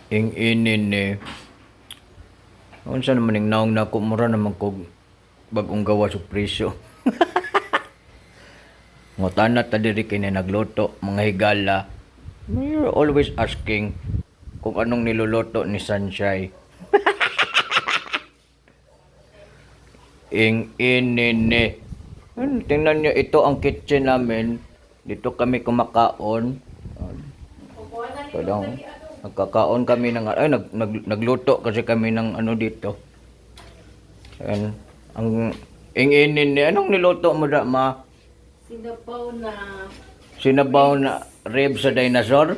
Ing inin ni. Unsa naman ning naong nako mura naman kog bagong gawa sa presyo. Ngotana ta diri kini nagluto mga higala. You're always asking kung anong niluluto ni Sunshine. Ing inine. Tingnan niyo, ito ang kitchen namin. Dito kami kumakaon. Ito daw. Nagkakaon kami ng nagluto kasi kami ng ano dito. Ayan. Ang ing inine. Anong niluto mo da, ma? Sinabaw na ribs sa dinosaur.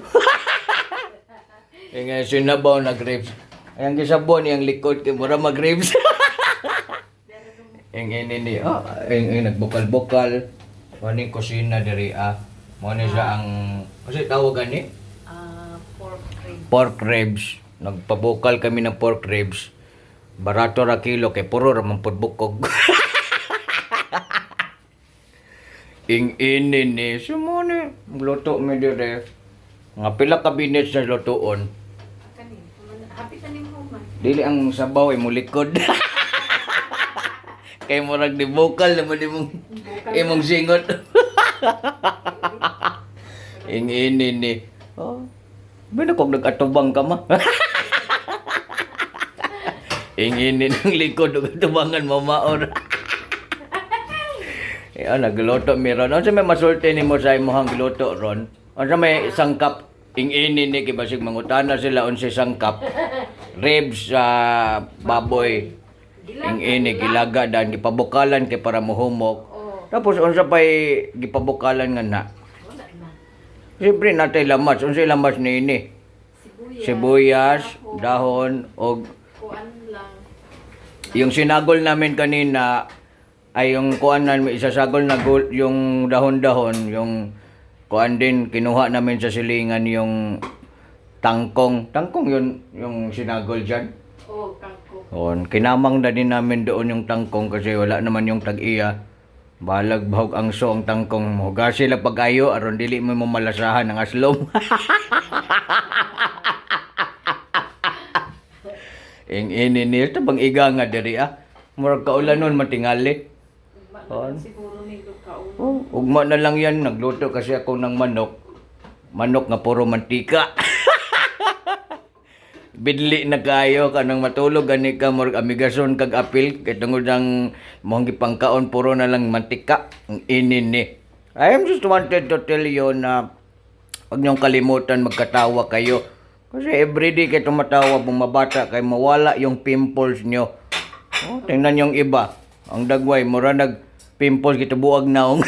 Ingay sinabaw na ribs. Ayang gisabon yang likod kay mura mag ribs. Ingay nini nagbukal-bukal. Maning kusina diri mo ni siya ang kasi tawagan ni pork ribs. Nagpabukal kami ng pork ribs. Barato ra kilo kay puro ra man pud bukog. Ing inin ni sumone luto mi dire nga pila ka minutes na lutoon dili ang sabaw ay mulikod. Kay murag di bukal naman imong singot. Ing inin ni bina kog nag-atubang ka ma. Ing inin ang likod ug atubangan mamaor. Nagluto mi ron. Ano sa may masulti ni mo sa imong giluto ron? Ano sa may sangkap? Ing-ini ni kibasig mangutana sila unsa sangkap. Ribs sa baboy. Ing-ini gilaga dan gipabukalan kay para mohumok. Tapos unsa pay gipabukalan nga na? Siyempre natay lamas. Unsa lamas ni ini? Sibuyas, dahon og yung sinagol namin kanina ay yung kuanan isasagol na yung dahon-dahon, yung kuan din kinuha namin sa silingan yung tangkong. Tangkong yun yung sinagol diyan. Tangkong. Kinamang na din namin doon yung tangkong kasi wala naman yung tag-iya. Balag bahog ang so ang tangkong mo. Gasi sila pag-ayo aron dili mo mamalasahan ng aslom. Ing ini bang iga nga diri murag kaulanon matingali. Ugma na lang yan, nagluto kasi ako ng manok. Manok nga puro mantika. Bidli na kayo, kanang matulog, gani ka, murag amigason kag apil, kay tungod ang mohang gipangkaon, puro na lang mantika, ang inin ni. I am just wanted to tell you na huwag niyong kalimutan magkatawa kayo. Kasi everyday kayo tumatawa, bumabata, kay mawala yung pimples niyo. Tingnan yung iba, ang dagway, mura pimples kita buwag naong.